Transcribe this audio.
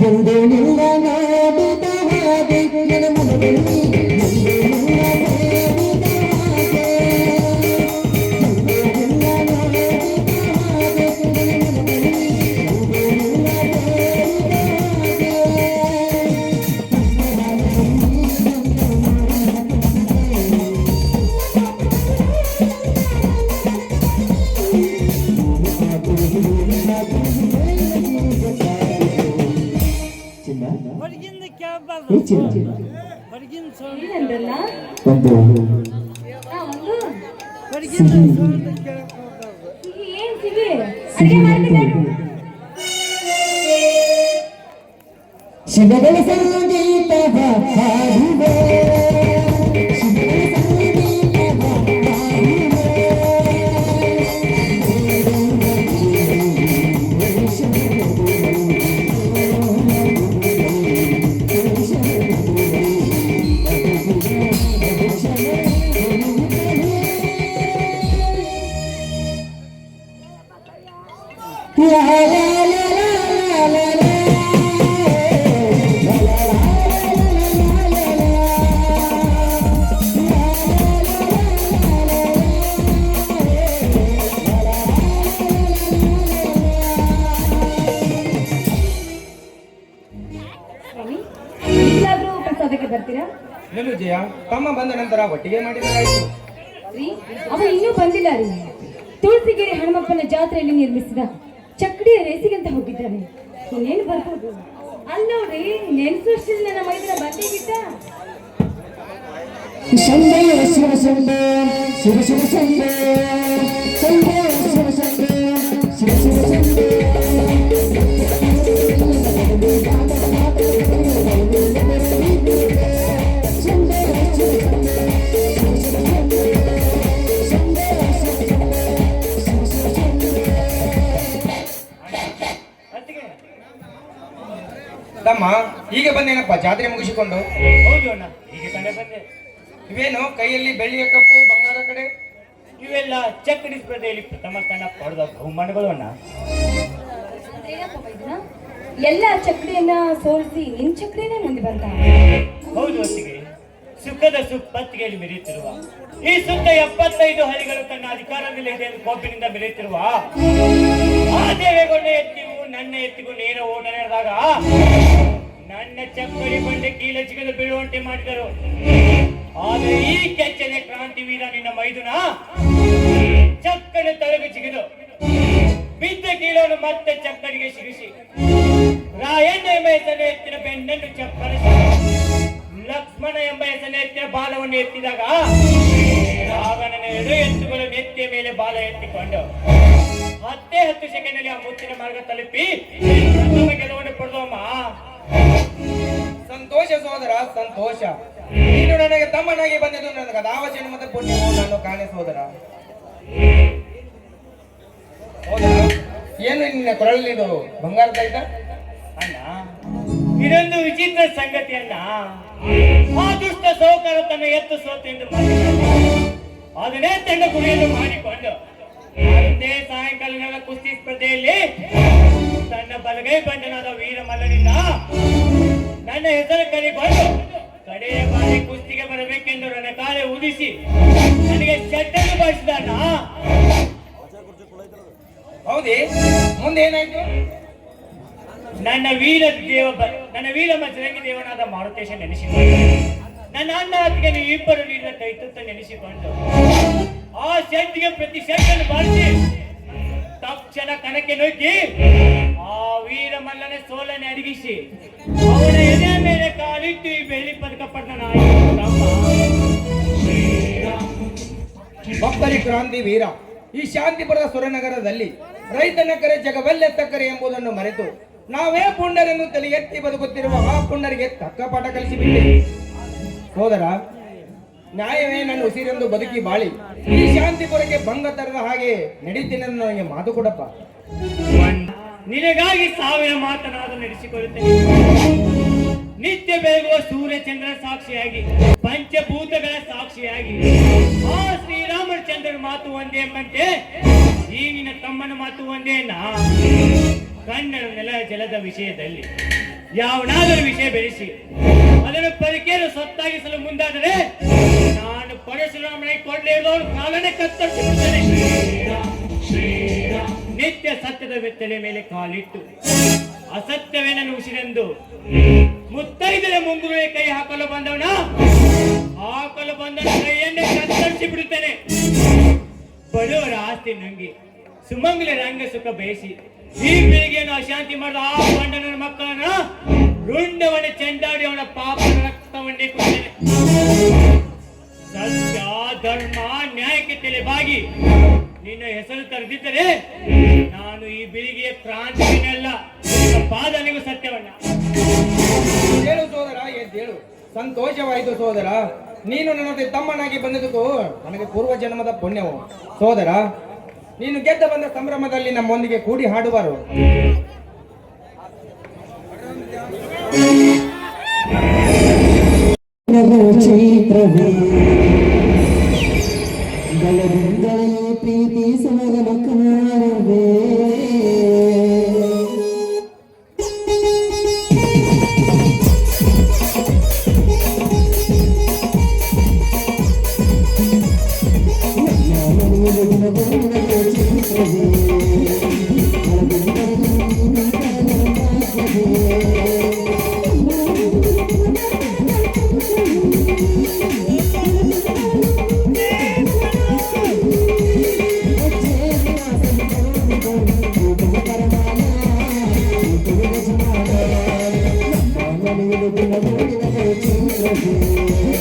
ಎಂದೇನಿಲ್ಲ ನೋಡಿದ ಹಾಗೆ ನನ್ನ ಮನದಲ್ಲಿ ಎಂದೇನಿಲ್ಲ ನೋಡಿದ ಹಾಗೆ ಎಂದೇನಿಲ್ಲ ನೋಡಿದ ಹಾಗೆ ನನ್ನ ಮನದಲ್ಲಿ ಎಂದೇನಿಲ್ಲ ಶಿವಗಳ ಸಂಗೀತ ಹಾಡಿದೆ ನಿಲ್ಲು ಜಯ, ತಮ್ಮ ಬಂದ ನಂತರ ಒಟ್ಟಿಗೆ ಮಾಡಿದರಾಯಿತು. ಅವ ಇನ್ನೂ ಬಂದಿಲ್ಲ ರೀ. ತುಳಸಿಗೆರೆ ಹನುಮಪ್ಪನ ಜಾತ್ರೆಯಲ್ಲಿ ನಿರ್ಮಿಸಿದ ಚಕ್ಕಡಿಯ ರೇಸಿಗಂತ ಹೋಗಿದ್ದಾನೆ. ಇನ್ನೇನು ಬರ್ಬೋದು. ಅಲ್ಲೋಡ್ರಿ, ನೆನ್ಸೋಷ್ಟಿಲ್ಲ ನನ್ನ ಮೈದನ ಬಂದೇ ಬಿಟ್ಟ. ಶಂಭೋ ಶಿವ ಶಂಭೋ ಶಿವ ಶಿವ ಶಂಭೋ ಶಂಭೋ ಶಿವ ಶಂಭೋ ಶಿವ ಶಿವ ಶಂಭೋ ತಮ್ಮ ಈಗ ಬಂದೇನಪ್ಪ ಜಾತ್ರೆ ಮುಗಿಸಿಕೊಂಡು? ಹೌದು ಅಣ್ಣ, ಹೀಗೆ ತಾನೇ ಬಂದೆ. ಇವೇನು ಕೈಯಲ್ಲಿ ಬೆಳ್ಳಿಯ ಕಪ್ಪು ಬಂಗಾರ ಕಡೆ? ಇವೆಲ್ಲ ಚಕ್ಕಡಿ ಸ್ಪರ್ಧೆಯಲ್ಲಿ ಪ್ರಥಮ ಸ್ಥಾನ ಪಡೆದ ಬಹುಮಾನಗಳು ಅಣ್ಣ. ಎಲ್ಲ ಚಕ್ಕಡಿಯನ್ನ ಸೋಲಿಸಿ ನಿನ್ ಚಕ್ಕಡಿನೇ ಮುಂದೆ ಬಂದ. ಹೌದು ಹೊತ್ತಿಗೆ ಸುಖದ ಸುಪ್ಪತ್ತಿಗೆಯಲ್ಲಿ ಮೆರೆಯುತ್ತಿರುವ ಈ ಸುತ್ತ 75 ಹರಿಗಳು ತನ್ನ ಅಧಿಕಾರದಲ್ಲಿ ಇದೆ ಎಂದು ಕೋಪಿನಿಂದ ಮೆರೆಯುತ್ತಿರುವ ಆ ದೇವೇಗೌಡ ಎತ್ತಿಗೂ ನನ್ನ ಎತ್ತಿಗೂ ನೇರ ಓಟ ನಡೆದಾಗ ನನ್ನ ಚಕ್ಕಡಿ ಬಂಡೆ ಕೀಲ ಚಿಗದು ಬೀಳುವಂತೆ ಮಾಡಿದರು. ಆದರೆ ಈ ಕೆಚ್ಚನೆ ಕ್ರಾಂತಿ ವೀರ ನಿನ್ನ ಮೈದುನ ಚಕ್ಕಡಿ ತಲೆಗೆ ಚಿಗಿದು ಬಿದ್ದ ಕೀಲವನ್ನು ಮತ್ತೆ ಚಕ್ಕಡಿಗೆ ಸಿಗಿಸಿ ರಾಯಣ್ಣ ಎಂಬ ಹೆಸರು ಎತ್ತಿನ ಬೆನ್ನನ್ನು ಚಪ್ಪರಿಸಿ ಲಕ್ಷ್ಮಣ ಎಂಬ ಹೆಸರು ಎತ್ತಿನ ಬಾಲವನ್ನು ಎತ್ತಿದಾಗ ರಾವಣನ 2 ಎತ್ತುಗಳು ನೆತ್ತಿಯ ಮೇಲೆ ಬಾಲ ಎತ್ತಿಕೊಂಡು 10 ಸೆಕೆಂಡ್ ಆ ಮುತ್ತಿನ ಮಾರ್ಗ ತಲುಪಿ ಗೆಲುವನ್ನು ಪಡೆದವಮ್ಮ. ಸಂತೋಷ ಸೋದರ, ಸಂತೋಷ. ನೀನು ನನಗೆ ತಮ್ಮನಾಗಿ ಬಂದಿದ್ದು ನನಗೆ ಅದಾವ ಜನ್ಮದ ಪುಣ್ಯವು ನಾನು ಕಾಣೆ ಸೋದರ. ಹೌದಾ? ಏನು ನಿನ್ನ ಕೊರಳಿದು ಬಂಗಾರದ ಆಯ್ತಾ ಅಣ್ಣ? ಇದೊಂದು ವಿಚಿತ್ರ ಸಂಗತಿ ಅಣ್ಣ. ಆ ದುಷ್ಟ ಸೌಕರ್ಯ ತನ್ನ ಎತ್ತು ಸೋತು ಎಂದು ಅದನ್ನೇ ತಂಡ ಗುರಿಯನ್ನು ಮಾಡಿಕೊಂಡು ಅಂದೇ ಸಾಯಂಕಾಲ ಕುಸ್ತಿ ಸ್ಪರ್ಧೆಯಲ್ಲಿ ತನ್ನ ಬಲಗೈ ಬಂಡನಾದ ವೀರ ಮಲ್ಲನಿಂದ ನನ್ನ ಹೆಸರು ಕರೆಕೊಂಡು ಕಡೆಯ ಬಾರಿ ಕುಸ್ತಿಗೆ ಬರಬೇಕೆಂದು ನನ್ನ ಕಾಲೆ ಉದಿಸಿ ನನಗೆ ಚಟ್ಟನ್ನು ಬಳಸಿದಣ್ಣ. ಹೌದೇ? ಮುಂದೆ ಏನಾಯ್ತು? ನನ್ನ ವೀರ ಮಜರಂಗಿ ದೇವನಾದ ಮಾರುತೇಶ ನೆನೆಸಿಕೊಂಡು ನನ್ನ ಅಣ್ಣ ಅತ್ತಿಗೆ ನೀವು ಇಬ್ಬರು ನೀಡಿದ ಕೈತುತ್ತ ನೆನೆಸಿಕೊಂಡು ಆ ಶೆಟ್ಟಿಗೆ ಪ್ರತಿ ಶೆಟ್ಟನ್ನು ಬಳಸಿ ತಕ್ಷಣ ಕಣಕ್ಕೆ ನುಗ್ಗಿ ಆ ವೀರ ಮಲ್ಲನ ಸೋಲನೆ ಅಡಗಿಸಿ ಅವನ ಎದೆಯ ಮೇಲೆ ಕಾಲಿಟ್ಟು ಈ ಬೆಳ್ಳಿ ಪದಕ ಪಟ್ಟಣ ಭಕ್ತರಿ ಕ್ರಾಂತಿ ವೀರ ಈ ಶಾಂತಿಪುರದ ಸುರನಗರದಲ್ಲಿ ರೈತನ ಕರೆ ಜಗವಲ್ಲೆತ್ತಕ್ಕರೆ ಎಂಬುದನ್ನು ಮರೆತು ನಾವೇ ಪುಂಡರನ್ನು ತಲೆ ಎತ್ತಿ ಬದುಕುತ್ತಿರುವ ಆ ಪುಂಡರಿಗೆ ತಕ್ಕ ಪಾಠ ಕಲಿಸಿಬಿಟ್ಟೆ. ಸೋದರ, ನ್ಯಾಯವೇ ನನ್ನ ಉಸಿರೆಂದು ಬದುಕಿ ಬಾಳಿ ಈ ಶಾಂತಿಪುರಕ್ಕೆ ಭಂಗ ತರದ ಹಾಗೆ ನಡೀತೀನಿ ನನಗೆ ಮಾತು ಕೊಡಪ್ಪ. ನಿನಗಾಗಿ ಸಾವಿರ ಮಾತನಾದು ನಡೆಸಿಕೊಳ್ಳುತ್ತೇನೆ. ನಿತ್ಯ ಬೆಳಗುವ ಸೂರ್ಯಚಂದ್ರ ಸಾಕ್ಷಿಯಾಗಿ ಪಂಚಭೂತಗಳ ಸಾಕ್ಷಿಯಾಗಿ ಆ ಶ್ರೀರಾಮಚಂದ್ರನ ಮಾತು ಒಂದೇ ಎಂಬಂತೆ ಈ ನಿನ್ನ ತಮ್ಮನ ಮಾತು ಒಂದೇ. ಕನ್ನಡ ನೆಲ ಜಲದ ವಿಷಯದಲ್ಲಿ ಯಾವನಾದರೂ ವಿಷಯ ಬೆಳೆಸಿ ಅದನ್ನು ಪರಿಕೆಯನ್ನು ಸತ್ತಾಗಿಸಲು ಮುಂದಾದರೆ ನಾನು ಪರಶುರಾಮನಿಗೆ ಕೊಡಲೇ ಇರುವವನು ಕಾಲನೇ ಕತ್ತರಿಸಿಬಿಡುತ್ತೇನೆ. ನಿತ್ಯ ಸತ್ಯದ ಬೆತ್ತಲೆ ಮೇಲೆ ಕಾಲಿಟ್ಟು ಅಸತ್ಯವೇ ನನ್ನ ಉಸಿರೆಂದು ಮುತ್ತೈದರ ಮುಂಗುರುವೆ ಕೈ ಹಾಕಲು ಬಂದವನ ಕೈಯನ್ನೇ ಕತ್ತರಿಸಿ ಬಿಡುತ್ತೇನೆ. ಬಡವರ ಆಸ್ತಿ ನುಂಗಿ ಸುಮಂಗಲ ರಂಗ ಸುಖ ಬಯಸಿ ಈ ಬೆಳಿಗ್ಗೆಯನ್ನು ಅಶಾಂತಿ ಮಾಡಿದ ಆ ಗಂಡನ ಮಕ್ಕಳನ್ನ ರುಂಡವನ್ನೇ ಚೆಂಡಾಡಿ ಅವನ ಪಾಪದ ರಕ್ತವನ್ನೇ ಕುಡಿತೇನೆ. ಸತ್ಯ ಧರ್ಮ ನ್ಯಾಯಕ್ಕೆ ತಲೆಬಾಗಿ ನಿನ್ನ ಹೆಸರು ತರೆದಿದ್ದರೆ ನಾನು ಈ ಬೆಳಿಗ್ಗೆ ಕ್ರಾಂತಿಯನ್ನೆಲ್ಲ ಪಾದನೆಗೂ ಸತ್ಯವನ್ನ. ಹೇಳು ಸೋದರ, ಎದ್ದೇಳು. ಸಂತೋಷವಾಯಿತು ಸೋದರ, ನೀನು ನನ್ನ ತಮ್ಮನಾಗಿ ಬಂದದಕ್ಕೂ ನನಗೆ ಪೂರ್ವ ಜನ್ಮದ ಪುಣ್ಯವು. ಸೋದರ, ನೀನು ಗೆದ್ದ ಬಂದ ಸಂಭ್ರಮದಲ್ಲಿ ನಮ್ಮೊಂದಿಗೆ ಕೂಡಿ ಹಾಡುವರು. ಚೈತ್ರವೇ ಗಲದಿಂದಲೇ ಪ್ರೀತಿ ಸಮಗಮ ಕಾರವೇ Thank you.